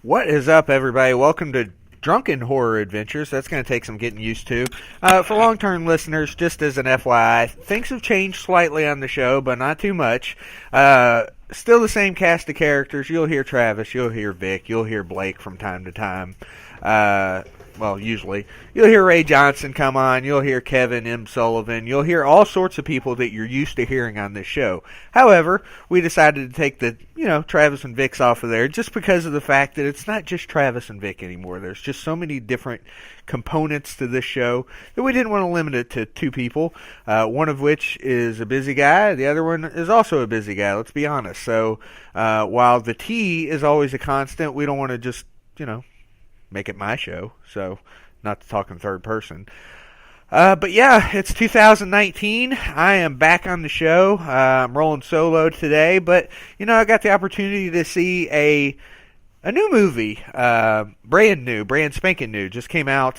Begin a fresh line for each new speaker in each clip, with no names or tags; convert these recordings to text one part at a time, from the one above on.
What is up, everybody? Welcome to Drunken Horror Adventures. That's going to take some getting used to. For long-term listeners, just as an FYI, things have changed slightly on the show, but not too much. Still the same cast of characters. You'll hear Travis, you'll hear Vic, you'll hear Blake from time to time. Well, usually. You'll hear Ray Johnson come on. You'll hear Kevin M. Sullivan. You'll hear all sorts of people that you're used to hearing on this show. However, we decided to take the, Travis and Vic's off of there just because of the fact that it's not just Travis and Vic anymore. There's just so many different components to this show that we didn't want to limit it to two people, one of which is a busy guy. The other one is also a busy guy, let's be honest. So while the T is always a constant, we don't want to just, make it my show, so not to talk in third person. But yeah, it's 2019. I am back on the show. I'm rolling solo today, but I got the opportunity to see a new movie, brand spanking new. Just came out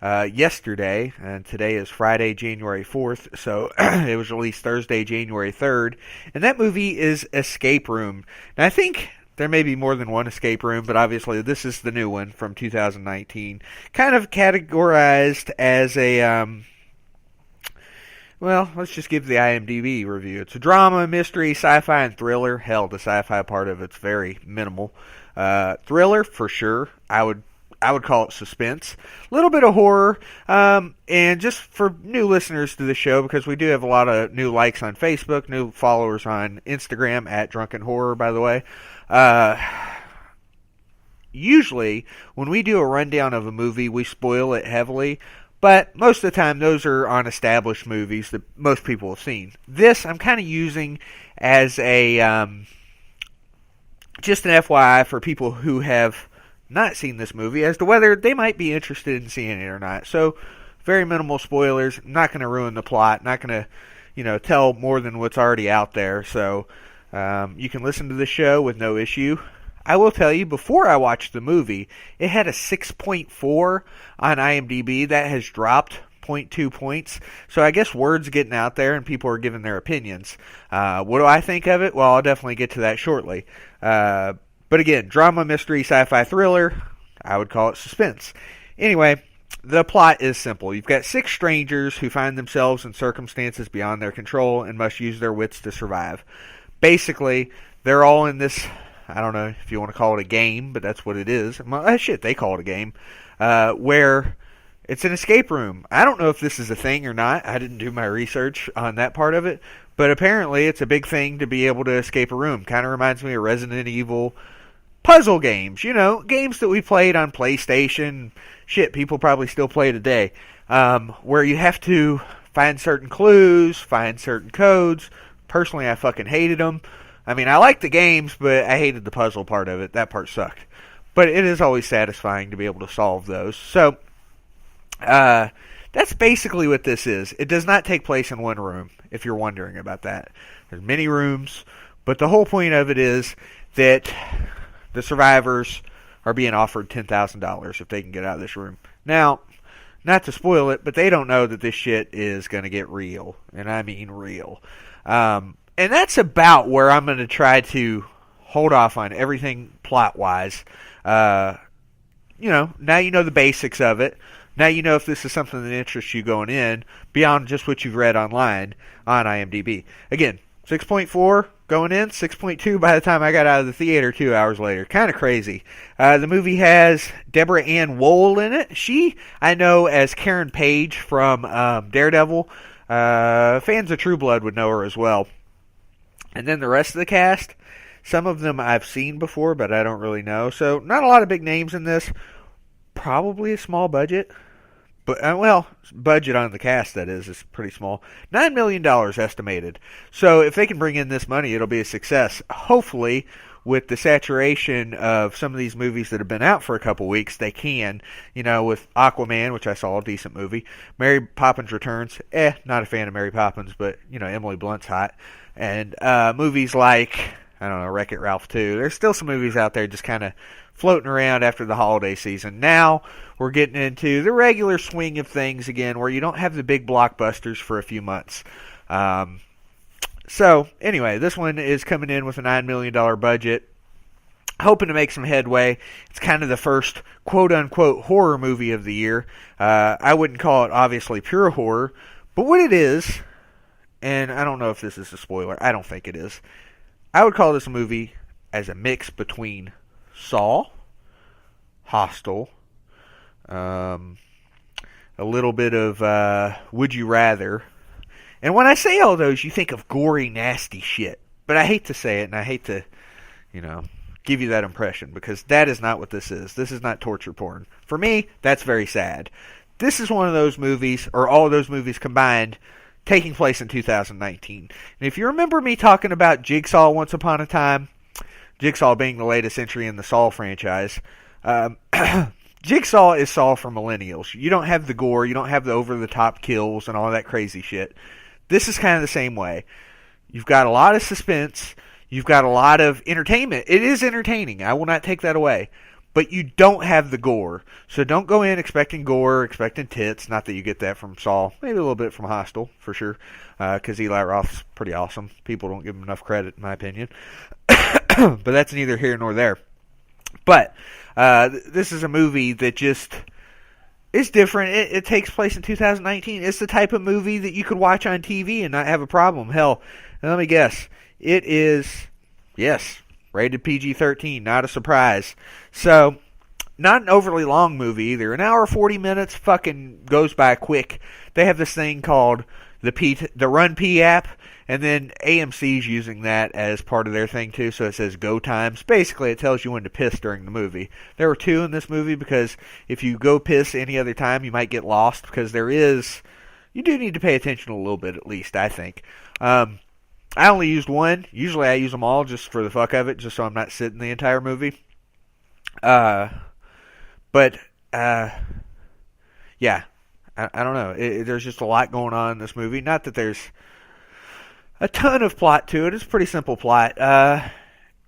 yesterday, and today is Friday, January 4th, so it was released Thursday, January 3rd, and that movie is Escape Room. Now, I think there may be more than one escape room, but obviously this is the new one from 2019. Kind of categorized as a, let's just give the IMDb review. It's a drama, mystery, sci-fi, and thriller. Hell, the sci-fi part of it's very minimal. Thriller, for sure. I would call it suspense. A little bit of horror. And just for new listeners to the show, because we do have a lot of new likes on Facebook, new followers on Instagram, at Drunken Horror, by the way. Usually, when we do a rundown of a movie, we spoil it heavily, but most of the time, those are on established movies that most people have seen. This, I'm kind of using as a, just an FYI for people who have not seen this movie as to whether they might be interested in seeing it or not. So, very minimal spoilers, not going to ruin the plot, not going to, tell more than what's already out there, so you can listen to the show with no issue. I will tell you, before I watched the movie, it had a 6.4 on IMDb. That has dropped 0.2 points. So I guess word's getting out there and people are giving their opinions. What do I think of it? Well, I'll definitely get to that shortly. But again, drama, mystery, sci-fi, thriller, I would call it suspense. Anyway, the plot is simple. You've got 6 strangers who find themselves in circumstances beyond their control and must use their wits to survive. Basically, they're all in this, I don't know if you want to call it a game, but that's what it is. They call it a game, where it's an escape room. I don't know if this is a thing or not. I didn't do my research on that part of it, but apparently it's a big thing to be able to escape a room. Kind of reminds me of Resident Evil puzzle games, games that we played on PlayStation. Shit, people probably still play today, where you have to find certain clues, find certain codes. Personally, I fucking hated them. I mean, I liked the games, but I hated the puzzle part of it. That part sucked. But it is always satisfying to be able to solve those. So, that's basically what this is. It does not take place in one room, if you're wondering about that. There's many rooms, but the whole point of it is that the survivors are being offered $10,000 if they can get out of this room. Now, not to spoil it, but they don't know that this shit is going to get real. And I mean real. And that's about where I'm going to try to hold off on everything plot-wise. Now you know the basics of it. Now you know if this is something that interests you going in, beyond just what you've read online on IMDb. Again, 6.4 going in, 6.2 by the time I got out of the theater 2 hours later. Kind of crazy. The movie has Deborah Ann Woll in it. She, I know as Karen Page from Daredevil. Fans of True Blood would know her as well. And then the rest of the cast, some of them I've seen before, but I don't really know. So, not a lot of big names in this. Probably a small budget. But, budget on the cast, that is pretty small. $9 million estimated. So, if they can bring in this money, it'll be a success. Hopefully, with the saturation of some of these movies that have been out for a couple weeks, they can. With Aquaman, which I saw, a decent movie. Mary Poppins Returns. Not a fan of Mary Poppins, but, Emily Blunt's hot. And movies like, I don't know, Wreck-It Ralph 2. There's still some movies out there just kind of floating around after the holiday season. Now, we're getting into the regular swing of things again, where you don't have the big blockbusters for a few months. So, anyway, this one is coming in with a $9 million budget. hoping to make some headway. It's kind of the first quote-unquote horror movie of the year. I wouldn't call it obviously pure horror, but what it is, and I don't know if this is a spoiler, I don't think it is, I would call this a movie as a mix between Saw, Hostel, a little bit of Would You Rather. And when I say all those, you think of gory, nasty shit. But I hate to say it, and I hate to, give you that impression, because that is not what this is. This is not torture porn. For me, that's very sad. This is one of those movies, or all of those movies combined, taking place in 2019. And if you remember me talking about Jigsaw once upon a time, Jigsaw being the latest entry in the Saw franchise, Jigsaw is Saw for millennials. You don't have the gore, you don't have the over-the-top kills and all that crazy shit. This is kind of the same way. You've got a lot of suspense. You've got a lot of entertainment. It is entertaining. I will not take that away. But you don't have the gore. So don't go in expecting gore, expecting tits. Not that you get that from Saw. Maybe a little bit from Hostel, for sure. Because Eli Roth's pretty awesome. People don't give him enough credit, in my opinion. But that's neither here nor there. But this is a movie that just is different. It takes place in 2019. It's the type of movie that you could watch on TV and not have a problem. Hell, let me guess. It is, yes, rated PG-13. Not a surprise. So, not an overly long movie either. An hour 40 minutes fucking goes by quick. They have this thing called the Run P app. And then AMC's using that as part of their thing too, so it says go times. Basically, it tells you when to piss during the movie. There were 2 in this movie because if you go piss any other time, you might get lost because you do need to pay attention a little bit at least, I think. I only used 1. Usually I use them all just for the fuck of it, just so I'm not sitting the entire movie. Yeah, I don't know. There's just a lot going on in this movie. Not that there's a ton of plot to it. It's a pretty simple plot. And,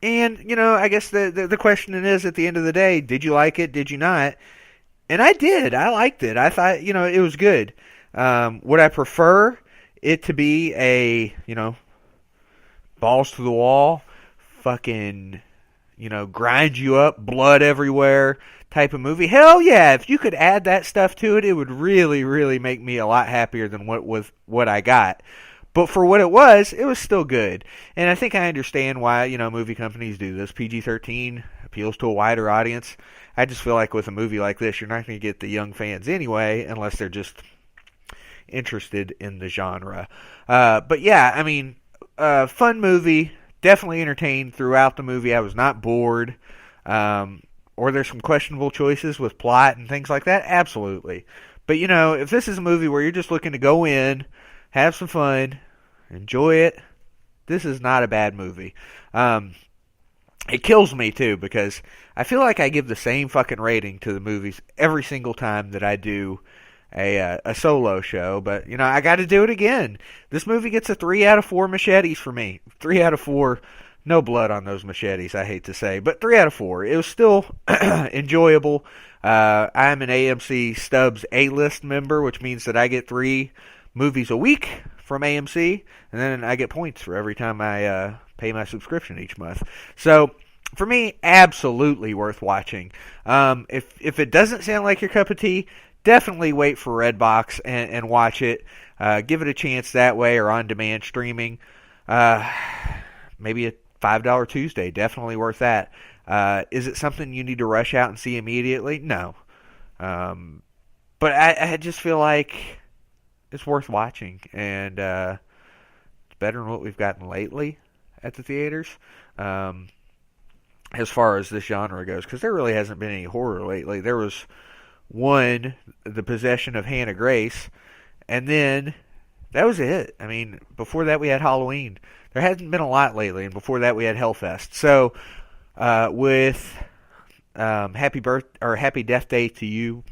I guess the question is, at the end of the day, did you like it? Did you not? And I did. I liked it. I thought, it was good. Would I prefer it to be a, balls to the wall, fucking, grind you up, blood everywhere type of movie? Hell yeah. If you could add that stuff to it, it would really, really make me a lot happier than what I got. But for what it was still good. And I think I understand why, movie companies do this. PG-13 appeals to a wider audience. I just feel like with a movie like this, you're not going to get the young fans anyway, unless they're just interested in the genre. But yeah, I mean, fun movie. Definitely entertained throughout the movie. I was not bored. Or there's some questionable choices with plot and things like that. Absolutely. But, if this is a movie where you're just looking to go in, have some fun, enjoy it, this is not a bad movie. It kills me, too, because I feel like I give the same fucking rating to the movies every single time that I do a solo show. But, I got to do it again. This movie gets a 3 out of 4 machetes for me. 3 out of 4. No blood on those machetes, I hate to say. But 3 out of 4. It was still enjoyable. I'm an AMC Stubbs A-list member, which means that I get 3 movies a week from AMC, and then I get points for every time I pay my subscription each month. So, for me, absolutely worth watching. If it doesn't sound like your cup of tea, definitely wait for Redbox and watch it. Give it a chance that way, or on-demand streaming. Maybe a $5 Tuesday, definitely worth that. Is it something you need to rush out and see immediately? No. But I just feel like it's worth watching, and it's better than what we've gotten lately at the theaters, as far as this genre goes, because there really hasn't been any horror lately. There was one, The Possession of Hannah Grace, and then that was it. I mean, before that we had Halloween. There hasn't been a lot lately, and before that we had Hellfest. So, with Happy Death Day to You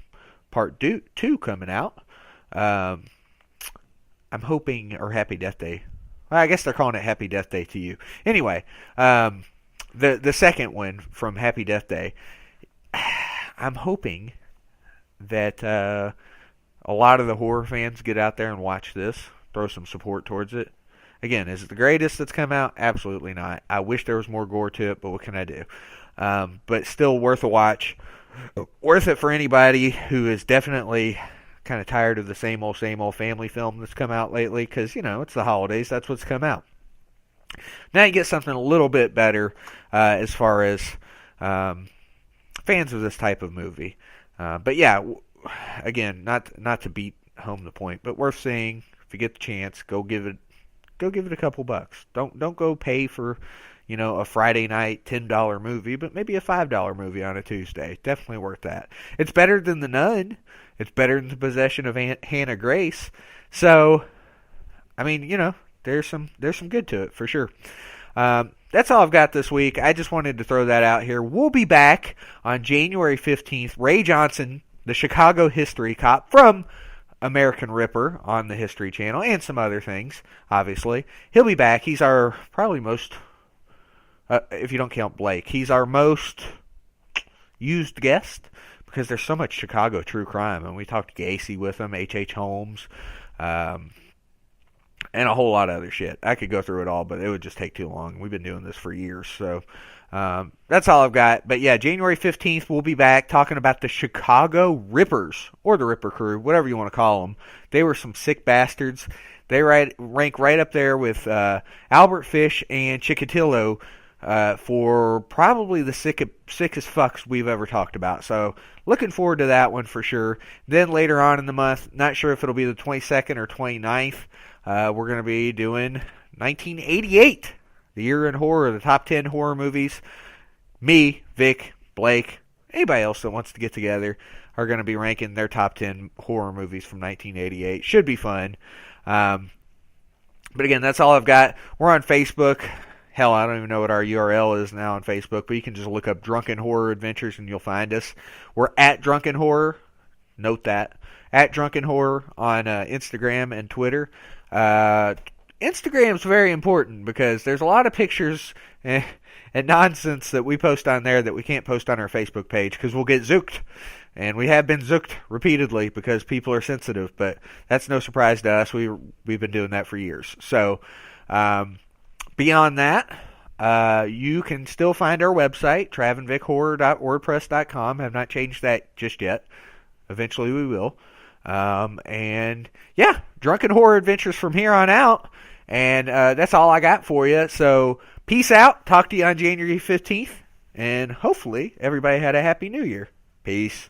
Part 2 coming out, I'm hoping, or Happy Death Day. Well, I guess they're calling it Happy Death Day to You. Anyway, the second one from Happy Death Day, I'm hoping that a lot of the horror fans get out there and watch this, throw some support towards it. Again, is it the greatest that's come out? Absolutely not. I wish there was more gore to it, but what can I do? But still worth a watch. Worth it for anybody who is definitely kind of tired of the same old family film that's come out lately, because, it's the holidays. That's what's come out. Now you get something a little bit better as far as fans of this type of movie. But yeah, again, not to beat home the point, but worth seeing. If you get the chance, go give it a couple bucks. Don't go pay for a Friday night $10 movie, but maybe a $5 movie on a Tuesday. Definitely worth that. It's better than The Nun. It's better than The Possession of Hannah Grace. So, I mean, there's some good to it for sure. That's all I've got this week. I just wanted to throw that out here. We'll be back on January 15th. Ray Johnson, the Chicago history cop from American Ripper on the History Channel, and some other things, obviously. He'll be back. He's our probably most, if you don't count Blake, he's our most used guest because there's so much Chicago true crime. And we talked Gacy with him, H.H. Holmes, and a whole lot of other shit. I could go through it all, but it would just take too long. We've been doing this for years, so that's all I've got. But yeah, January 15th, we'll be back talking about the Chicago Rippers, or the Ripper Crew, whatever you want to call them. They were some sick bastards. They rank right up there with Albert Fish and Chikatilo for probably the sickest fucks we've ever talked about. So looking forward to that one for sure. Then later on in the month, not sure if it'll be the 22nd or 29th, we're going to be doing 1988, the year in horror, the top 10 horror movies. Me, Vic, Blake, anybody else that wants to get together are going to be ranking their top 10 horror movies from 1988. Should be fun. But again, that's all I've got. We're on Facebook. Hell, I don't even know what our URL is now on Facebook, but you can just look up Drunken Horror Adventures and you'll find us. We're at Drunken Horror. Note that. At Drunken Horror on Instagram and Twitter. Instagram's very important because there's a lot of pictures and nonsense that we post on there that we can't post on our Facebook page because we'll get zooked. And we have been zooked repeatedly because people are sensitive, but that's no surprise to us. We've been doing that for years. So, beyond that, you can still find our website, travinvichorror.wordpress.com. Have not changed that just yet. Eventually we will. And yeah, Drunken Horror Adventures from here on out. And that's all I got for you. So peace out. Talk to you on January 15th. And hopefully everybody had a happy new year. Peace.